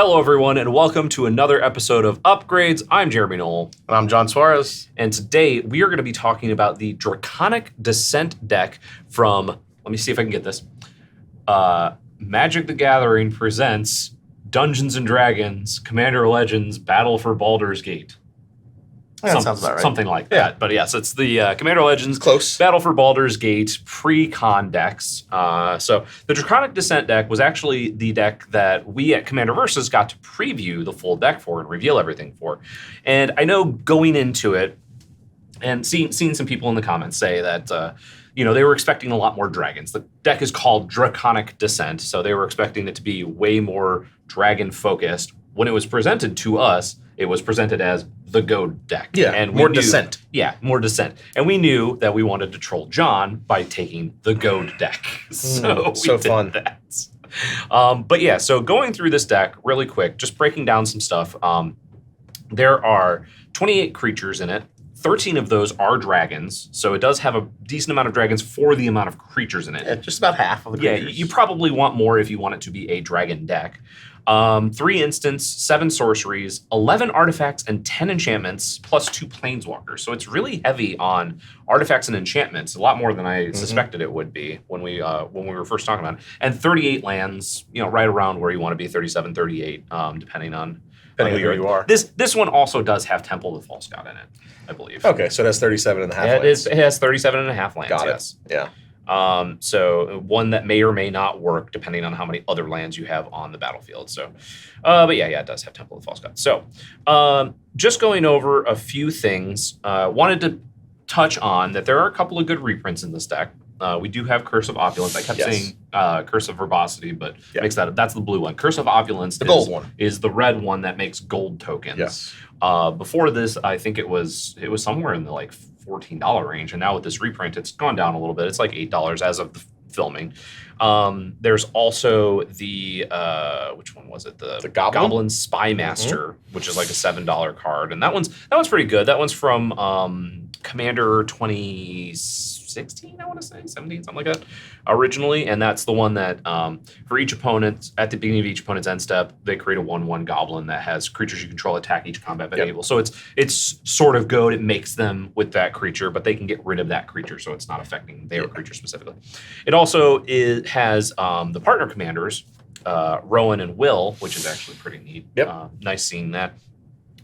Hello, everyone, and welcome to another episode of Upgrades. I'm Jeremy Knoll. And I'm John Suarez. And today we are going to be talking about the Draconic Dissent deck from, let me see if I can get this, Magic the Gathering presents Dungeons & Dragons Commander Legends Battle for Baldur's Gate. That sounds about right. Something like that. But yes, it's the Commander Legends Close. Battle for Baldur's Gate pre-con decks. So the Draconic Dissent deck was actually the deck that we at Commander Versus got to preview the full deck for and reveal everything for. And I know going into it and seeing some people in the comments say that they were expecting a lot more dragons. The deck is called Draconic Dissent, so they were expecting it to be way more dragon focused. When it was presented to us, it was presented as the Goad deck. Yeah, and more Dissent. Yeah, more Dissent. And we knew that we wanted to troll John by taking the Goad deck. So fun. That. But yeah, so going through this deck really quick, just breaking down some stuff. There are 28 creatures in it. 13 of those are dragons, so it does have a decent amount of dragons for the amount of creatures in it. Yeah, just about half of the creatures. Yeah, you probably want more if you want it to be a dragon deck. 3 instants, 7 sorceries, 11 artifacts, and 10 enchantments, plus 2 planeswalkers. So it's really heavy on artifacts and enchantments, a lot more than I suspected it would be when we were first talking about it. And 38 lands, right around where you want to be, 37, 38, depending on who you are. This one also does have Temple of the False God in it, I believe. Okay, so it has 37 and a half lands. It has 37 and a half lands, Got it. yes. Yeah. So one that may or may not work depending on how many other lands you have on the battlefield. So, but yeah, it does have Temple of the False God. So, just going over a few things, wanted to touch on that there are a couple of good reprints in this deck. We do have Curse of Opulence. I kept saying Curse of Verbosity, but mix that up. That's the blue one. Curse of Opulence gold one. Is the red one that makes gold tokens. Yes. Before this, I think it was somewhere in the like $14 range, and now with this reprint, it's gone down a little bit. It's like $8 as of the filming. There's also the which one was it? The Goblin Spy Master, which is like a $7 card, and that one's pretty good. That one's from Commander 2016, I want to say 17, something like that, originally, and that's the one that for each opponent at the beginning of each opponent's end step, they create a 1/1 goblin that has creatures you control attack each combat enable. So it's sort of good. It makes them with that creature, but they can get rid of that creature, so it's not affecting their creature specifically. It also has the partner commanders, Rowan and Will, which is actually pretty neat. Nice seeing that.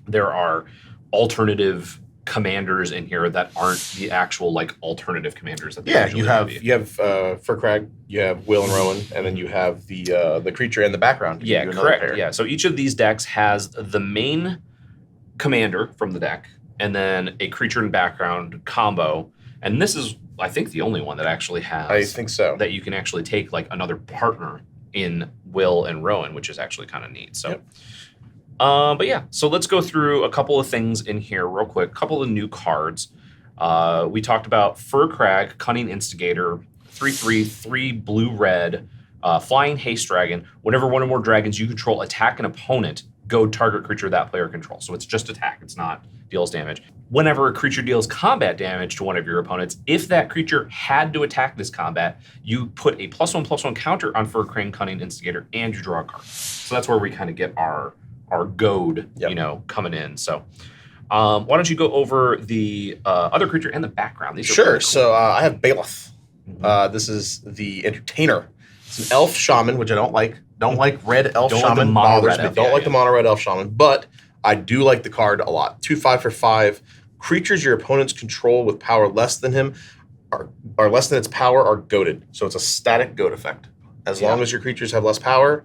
There are alternative commanders in here that aren't the actual like alternative commanders that you have for Crag, you have Will and Rowan, and then you have the creature in the background. Yeah, correct. Yeah, so each of these decks has the main commander from the deck and then a creature in background combo, and this is I think the only one that actually has, I think so, that you can actually take like another partner in Will and Rowan, which is actually kind of neat. So but yeah, so let's go through a couple of things in here real quick. A couple of new cards. We talked about Fur Crag, Cunning Instigator, 3/3, 3 blue-red, Flying Haste Dragon. Whenever one or more dragons you control attack an opponent, go target creature that player controls. So it's just attack, it's not deals damage. Whenever a creature deals combat damage to one of your opponents, if that creature had to attack this combat, you put a +1/+1 counter on Fur Crag, Cunning Instigator, and you draw a card. So that's where we kind of get our goad, coming in. So why don't you go over the other creature and the background? These are sure. Cool. So I have Baldur. This is the Entertainer. It's an elf shaman, which I don't like. Don't like red elf shaman. Bothers me. Don't like the mono red elf shaman, but I do like the card a lot. 2/5 for 5. Creatures your opponents control with power less than him are less than its power are goaded. So it's a static goad effect. As long as your creatures have less power,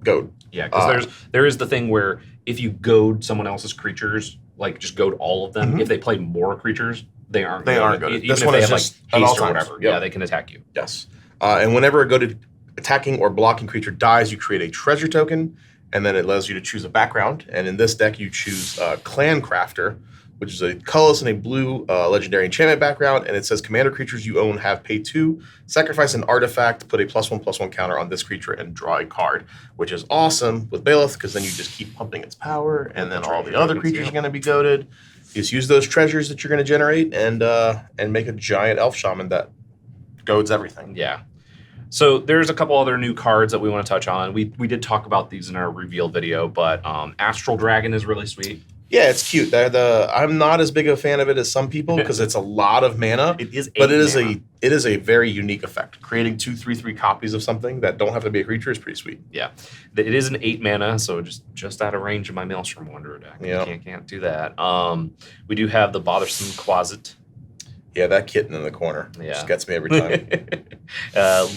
goad. Yeah, because there is the thing where if you goad someone else's creatures, like just goad all of them, if they play more creatures, they aren't goaded. Even this if one they is have just like haste haste or whatever. Yep. Yeah, they can attack you. Yes. And whenever a goaded attacking or blocking creature dies, you create a treasure token, and then it allows you to choose a background. And in this deck, you choose Clan Crafter, which is a colorless and a blue legendary enchantment background, and it says commander creatures you own have pay 2, sacrifice an artifact, put a +1/+1 counter on this creature, and draw a card, which is awesome with Baldur, because then you just keep pumping its power, and then all the other creatures are going to be goaded. You just use those treasures that you're going to generate and make a giant elf shaman that goads everything. Yeah. So there's a couple other new cards that we want to touch on. We did talk about these in our reveal video, but Astral Dragon is really sweet. Yeah, it's cute. I'm not as big a fan of it as some people because it's a lot of mana. It is, but it is a very unique effect. Creating 2/3/3 copies of something that don't have to be a creature is pretty sweet. Yeah, it is an 8 mana, so just out of range of my Maelstrom Wanderer deck. Yeah, can't do that. We do have the Bothersome Closet. Yeah, that kitten in the corner just gets me every time.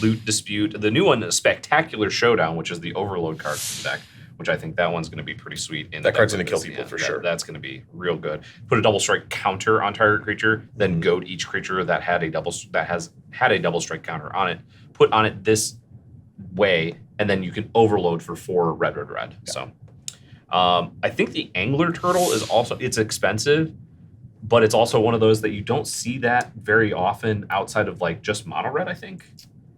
Loot Dispute. The new one, Spectacular Showdown, which is the Overload card from the deck, which I think that one's going to be pretty sweet. That card's going to kill people for sure. That's going to be real good. Put a double strike counter on target creature, then goad each creature that has had a double strike counter on it. Put on it this way, and then you can overload for 4 red. Yeah. So I think the Angler Turtle is it's expensive, but it's also one of those that you don't see that very often outside of like just mono red, I think.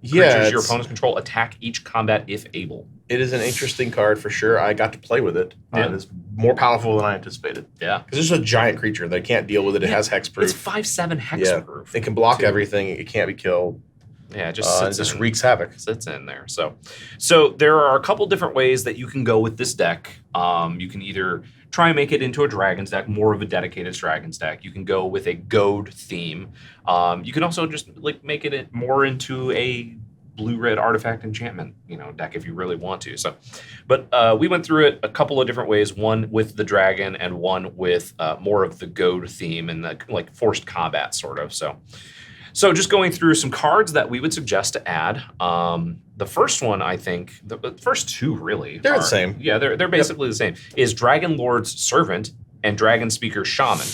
Yeah, creatures your opponents control attack each combat if able. It is an interesting card for sure. I got to play with it. Yeah. It's more powerful than I anticipated. Yeah. Because it's a giant creature. They can't deal with it. It has hexproof. It's 5/7 hexproof. It can block everything. It can't be killed. Yeah, it just wreaks havoc. Sits in there. So there are a couple different ways that you can go with this deck. You can either try and make it into a Dragons deck, more of a dedicated Dragons deck. You can go with a Goad theme. You can also just like make it more into a blue-red artifact enchantment, deck if you really want to. But we went through it a couple of different ways. One with the dragon, and one with more of the Goad theme and the like forced combat sort of. So just going through some cards that we would suggest to add. The first one, I think, the first two really they're the same. Yeah, they're basically the same. Is Dragon Lord's Servant and Dragon Speaker Shaman.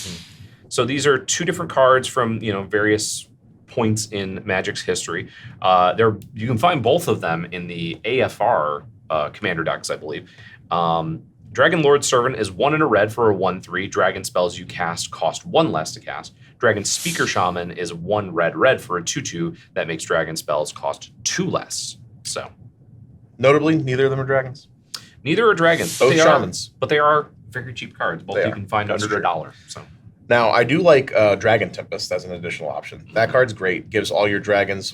So these are two different cards from various points in Magic's history. You can find both of them in the AFR commander decks, I believe. Dragon Lord's Servant is 1 and a red for a 1/3. Dragon spells you cast cost 1 less to cast. Dragon Speaker Shaman is 1 red for a 2/2 that makes dragon spells cost 2 less. So, notably, neither of them are dragons. Neither are dragons. Both shamans, but they are very cheap cards. Both you can find under $1. So. Now, I do like Dragon Tempest as an additional option. That card's great. Gives all your dragons,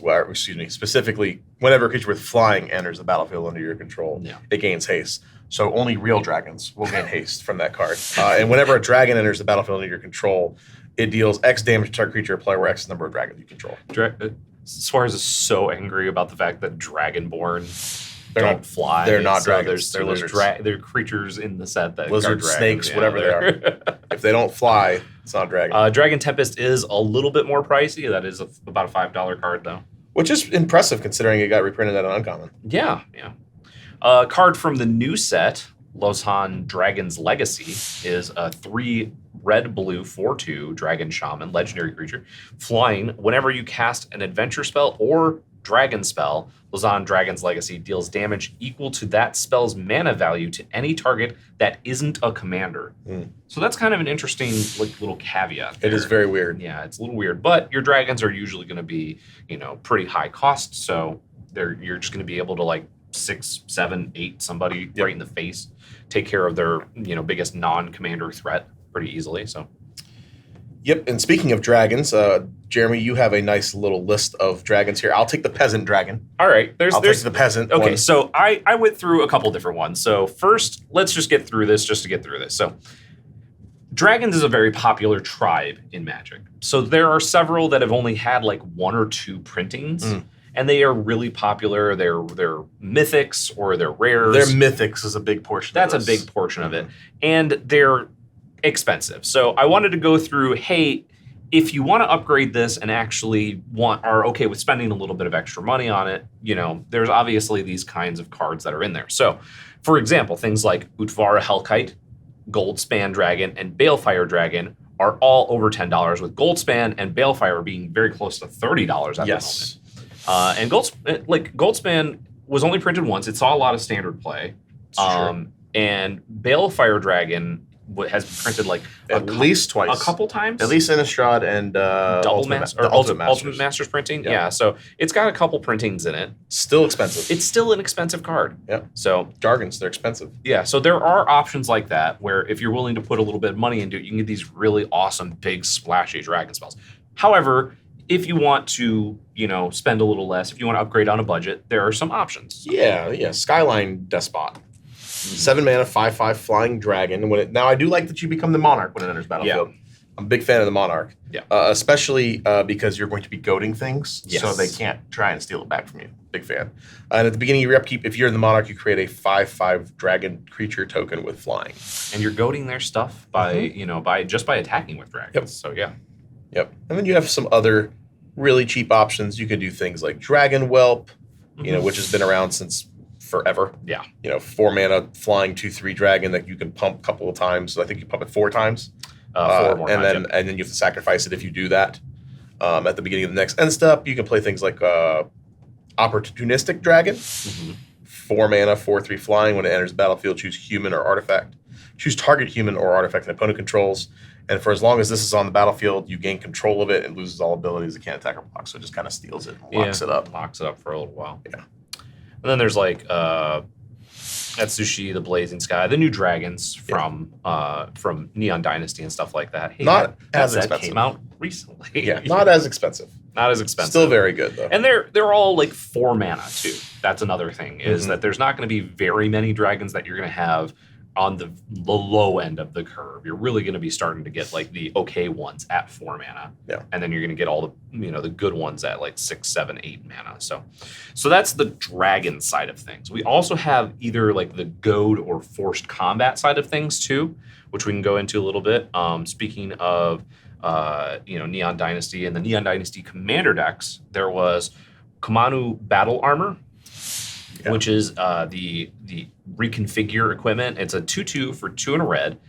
specifically, whenever a creature with flying enters the battlefield under your control, it gains haste. So only real dragons will gain haste from that card. And whenever a dragon enters the battlefield under your control, it deals X damage to target creature, player, where X is the number of dragons you control. Suarez is so angry about the fact that Dragonborn don't fly. They're not dragons. They're lizards. They're creatures in the set that lizards, snakes, whatever they are. If they don't fly, it's not a dragon. Dragon Tempest is a little bit more pricey. That is about a $5 card, though. Which is impressive considering it got reprinted at an uncommon. Yeah. Card from the new set, Loshan Dragon's Legacy, is a 3 red-blue 4/2 Dragon Shaman, legendary creature. Flying, whenever you cast an adventure spell or dragon spell, Loshan Dragon's Legacy deals damage equal to that spell's mana value to any target that isn't a commander. So that's kind of an interesting little caveat there. It is very weird. Yeah, it's a little weird. But your dragons are usually going to be, pretty high cost, so you're just going to be able to 6, 7, 8 somebody right in the face, take care of their biggest non-commander threat pretty easily. So. Yep, and speaking of dragons, Jeremy, you have a nice little list of dragons here. I'll take the peasant dragon. All right, I'll take the peasant. Okay, one. so I went through a couple different ones. So first, let's just get through this So dragons is a very popular tribe in Magic. So there are several that have only had 1 or 2 printings. And they are really popular. They're mythics or they're rares. Their mythics is a big portion of this. That's a big portion of it. And they're expensive. So I wanted to go through, hey, if you want to upgrade this and actually are okay with spending a little bit of extra money on it, there's obviously these kinds of cards that are in there. So, for example, things like Utvara Hellkite, Goldspan Dragon, and Balefire Dragon are all over $10, with Goldspan and Balefire being very close to $30 at the moment. And Goldspan was only printed once. It saw a lot of standard play. And Balefire Dragon has been printed at least twice, a couple times, at least Innistrad and Ultimate Masters printing. Yeah, so it's got a couple printings in it. Still expensive. It's still an expensive card. Yeah. So Jargons, they're expensive. Yeah. So there are options like that where if you're willing to put a little bit of money into it, you can get these really awesome, big, splashy dragon spells. However, if you want to, spend a little less, if you want to upgrade on a budget, there are some options. Yeah. Skyline Despot. 7 mana, 5/5 flying dragon. Now I do like that you become the Monarch when it enters battlefield. Yeah. I'm a big fan of the Monarch. Yeah. Especially because you're going to be goading things, yes. so they can't try and steal it back from you. Big fan. And at the beginning of your upkeep, if you're in the Monarch, you create a 5/5 dragon creature token with flying. And you're goading their stuff by, by attacking with dragons. Yep. So yeah. Yep. And then you have some other really cheap options. You can do things like Dragon Whelp, which has been around since forever. Yeah. 4 mana flying 2/3 dragon that you can pump a couple of times. I think you pump it 4 times. 4 more and times, then you have to sacrifice it if you do that. At the beginning of the next end step, you can play things like Opportunistic Dragon. 4 mana, 4/3 flying. When it enters the battlefield, choose human or artifact. Choose target human or artifact an opponent controls. And for as long as this is on the battlefield, you gain control of it and loses all abilities. It can't attack or block, so it just kind of steals it and locks it up. Locks it up for a little while. Yeah. And then there's like Atsushi, the Blazing Sky, the new dragons from Neon Dynasty and stuff like that. Hey, not as that expensive. came out recently. Yeah, not as expensive. Not as expensive. Still very good though. And they're all like 4 mana too. That's another thing is that there's not going to be very many dragons that you're going to have on the low end of the curve. You're really going to be starting to get like the okay ones at 4 mana. Yeah. And then you're going to get all the, the good ones at like 6, 7, 8 mana. So that's the dragon side of things. We also have either like the goad or forced combat side of things too, which we can go into a little bit. Speaking of, Neon Dynasty and the Neon Dynasty Commander decks, there was Kumano Battle Armor, which is the reconfigure equipment. It's a 2/2 for 2 and a red.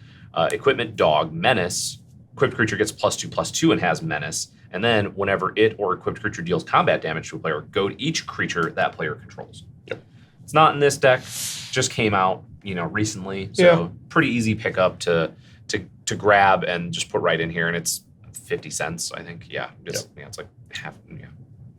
Equipment dog, menace. Equipped creature gets +2/+2 and has menace. And then whenever it or equipped creature deals combat damage to a player, goad each creature that player controls. Yep. It's not in this deck. Just came out, recently. So pretty easy pickup to grab and just put right in here. And it's 50 cents, I think. Yeah. It's like half. Yeah.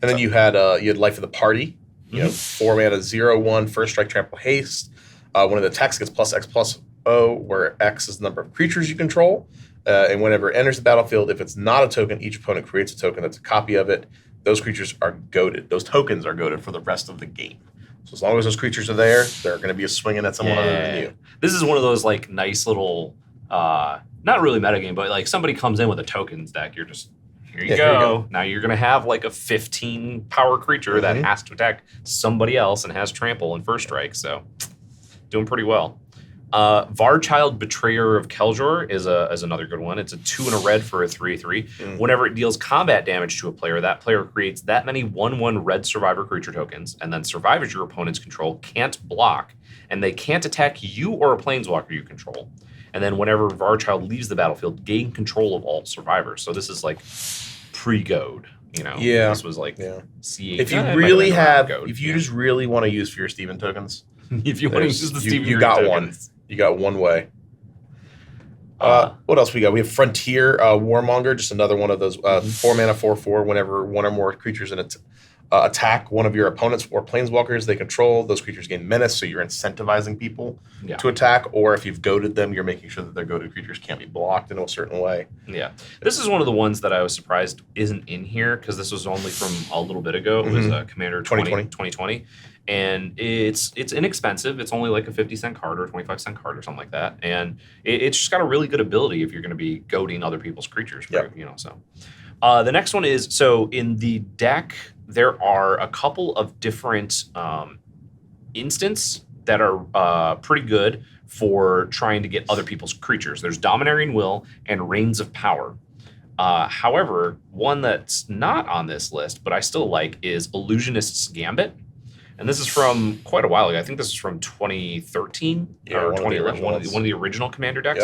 And then you had Life of the Party. 4 mana, 0/1, first strike, trample, haste. One of the attacks gets +X/+O, where X is the number of creatures you control. And whenever it enters the battlefield, if it's not a token, each opponent creates a token that's a copy of it. Those creatures are goaded. Those tokens are goaded for the rest of the game. So as long as those creatures are there, they're going to be swinging at someone other than you. This is one of those like nice little, not really metagame, but like somebody comes in with a tokens deck, you're just, here you go. Now you're going to have like a 15 power creature that has to attack somebody else and has trample and first strike. So doing pretty well. Varchild, Betrayer of Keljor is another good one. It's a 2 and a red for a 3/3. Whenever it deals combat damage to a player, that player creates that many 1/1 red survivor creature tokens, and then survivors your opponent's control can't block, and they can't attack you or a planeswalker you control. And then whenever Varchild leaves the battlefield, gain control of all survivors. So this is like pre-goad. This was like C8. If you really have, if you just really want to use Fear Steven tokens, if you want to use the Steven you got tokens. one. You got one way. What else we got? We have Frontier Warmonger, just another one of those 4 mana, 4/4. Whenever one or more creatures in it attack one of your opponents or planeswalkers they control, those creatures gain menace, so you're incentivizing people to attack. Or if you've goaded them, you're making sure that their goaded creatures can't be blocked in a certain way. Yeah. This is one of the ones that I was surprised isn't in here, because this was only from a little bit ago. It was Commander 2020. And it's inexpensive. It's only like a 50-cent card or a 25-cent card or something like that. And it's just got a really good ability if you're going to be goading other people's creatures. So the next one is, so in the deck, there are a couple of different instants that are pretty good for trying to get other people's creatures. There's Domineering Will and Reigns of Power. However, one that's not on this list, but I still like, is Illusionists Gambit. And this is from quite a while ago. I think this is from 2013 or 2011, one of the original Commander decks.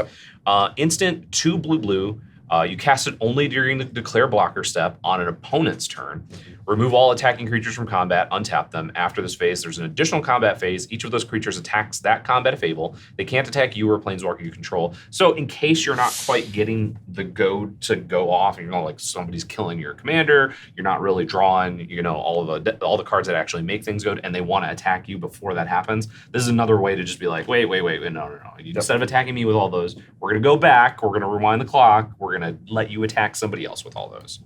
Instant, 2 blue. You cast it only during the declare blocker step on an opponent's turn. Remove all attacking creatures from combat, untap them. After this phase, there's an additional combat phase. Each of those creatures attacks that combat fable. They can't attack you or a planeswalker you control. So in case you're not quite getting the goad to go off, and like somebody's killing your commander, you're not really drawing, all the cards that actually make things goad, and they want to attack you before that happens. This is another way to just be like, wait, no. Instead of attacking me with all those, we're going to go back, we're going to rewind the clock, we're going to let you attack somebody else with all those.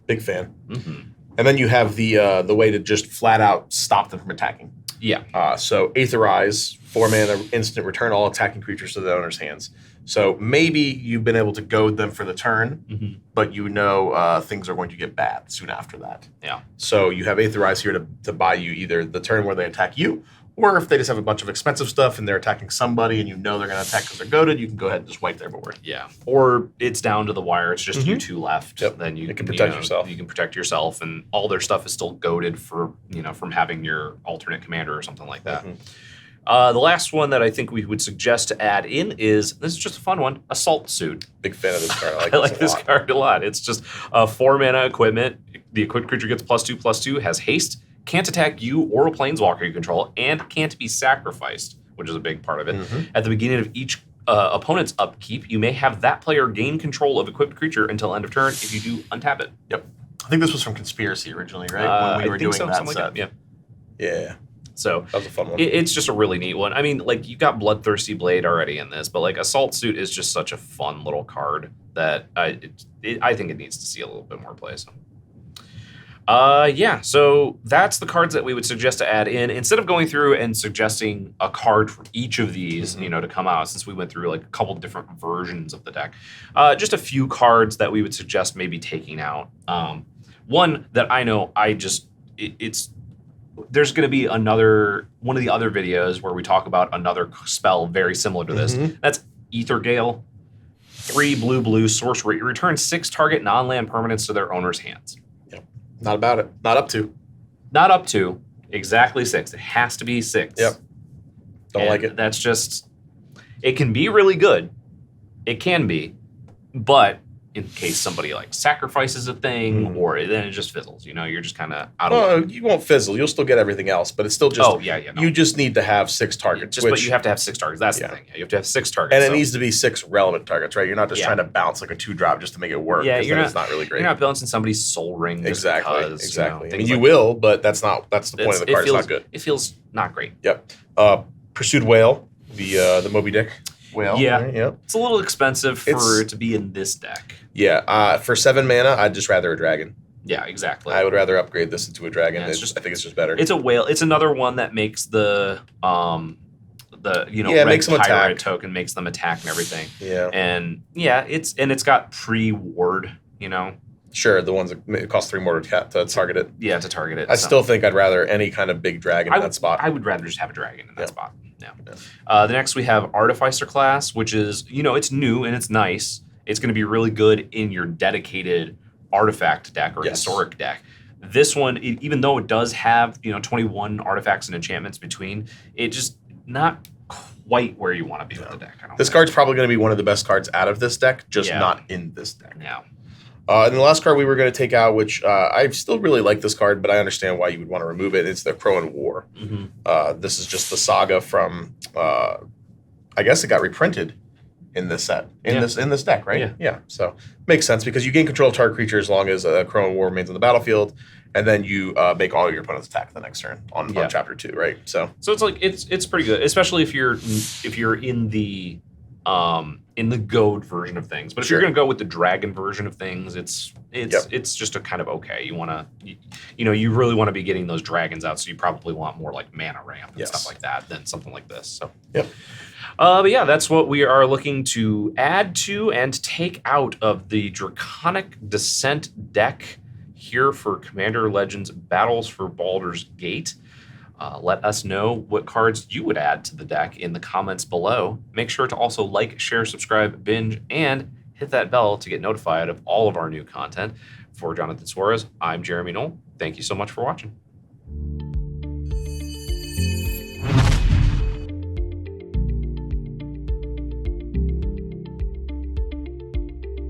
Big fan. Mm-hmm. And then you have the way to just flat out stop them from attacking. Yeah. So Authorize, 4-mana instant, return all attacking creatures to the owner's hands. So maybe you've been able to goad them for the turn, but you know things are going to get bad soon after that. Yeah. So you have Authorize here to buy you either the turn where they attack you, or if they just have a bunch of expensive stuff and they're attacking somebody and you know they're going to attack because they're goaded, you can go ahead and just wipe their board. Yeah. Or it's down to the wire. It's just you two left. Yep. Then you can protect yourself. You can protect yourself, and all their stuff is still goaded for from having your alternate commander or something like that. The last one that I think we would suggest to add in is, this is just a fun one, Assault Suit. Big fan of this card. I like this card a lot. It's just a 4-mana equipment. The equipped creature gets +2/+2, has haste, can't attack you or a planeswalker you control, and can't be sacrificed, which is a big part of it. At the beginning of each opponent's upkeep, you may have that player gain control of equipped creature until end of turn. If you do, untap it. Yep. I think this was from Conspiracy originally, right? When we were doing that set. Yeah. Yeah. So that was a fun one. It's just a really neat one. I mean, like, you got Bloodthirsty Blade already in this, but like Assault Suit is just such a fun little card that I think it needs to see a little bit more play. So. Yeah, so that's the cards that we would suggest to add in. Instead of going through and suggesting a card for each of these, to come out, since we went through like a couple different versions of the deck, just a few cards that we would suggest maybe taking out. One that I know there's going to be one of the other videos where we talk about another spell very similar to this. That's Ether Gale. 3 blue sorcery. It returns 6 target non-land permanents to their owner's hands. Not about it. Not up to. Not up to. Exactly 6. It has to be 6. Yep. Don't like it. That's just... It can be really good. It can be. But in case somebody like sacrifices a thing, or then it just fizzles. You're just kind of out of luck. You won't fizzle. You'll still get everything else, but it's still just... Oh, yeah. No. You just need to have 6 targets. But you have to have 6 targets. That's the thing. Yeah, you have to have 6 targets. And it needs to be 6 relevant targets, right? You're not just trying to bounce like a 2-drop just to make it work. Yeah, it's not really great. You're not balancing somebody's Soul Ring just because, exactly. I mean, you will, but that's the point of the card. It's not good. It feels not great. Yep. Pursued Whale, the Moby Dick whale. Yeah. Right? Yep. It's a little expensive for it to be in this deck. Yeah. For 7 mana, I'd just rather a dragon. Yeah, exactly. I would rather upgrade this into a dragon. Yeah, I think it's just better. It's a whale. It's another one that makes the red makes them pirate attack. token makes them attack and everything. Yeah. And it's got pre-ward, Sure, the ones that cost 3 more to target it. Yeah, to target it. I still think I'd rather any kind of big dragon in that spot. I would rather just have a dragon in that spot. Yeah. The next we have Artificer class, which is, it's new and it's nice. It's going to be really good in your dedicated artifact deck or historic deck. This one, even though it does have 21 artifacts and enchantments between, it just not quite where you want to be with the deck. This card's probably going to be one of the best cards out of this deck, just not in this deck. Yeah. And the last card we were going to take out, which I still really like this card, but I understand why you would want to remove it. It's the Crow and War. This is just the saga from, I guess it got reprinted in this set, in this deck, right? Yeah. So makes sense because you gain control of target creature as long as a Crow and War remains on the battlefield, and then you make all your opponents attack the next turn on chapter 2, right? So it's like it's pretty good, especially if you're in the goad version of things. But if you're going to go with the dragon version of things, it's just a kind of okay. You want to, you really want to be getting those dragons out, so you probably want more like mana ramp and stuff like that than something like this. So but yeah, that's what we are looking to add to and take out of the Draconic Dissent deck here for Commander Legends Battles for Baldur's Gate. Let us know what cards you would add to the deck in the comments below. Make sure to also like, share, subscribe, binge, and hit that bell to get notified of all of our new content. For Jonathan Suarez, I'm Jeremy Knoll. Thank you so much for watching.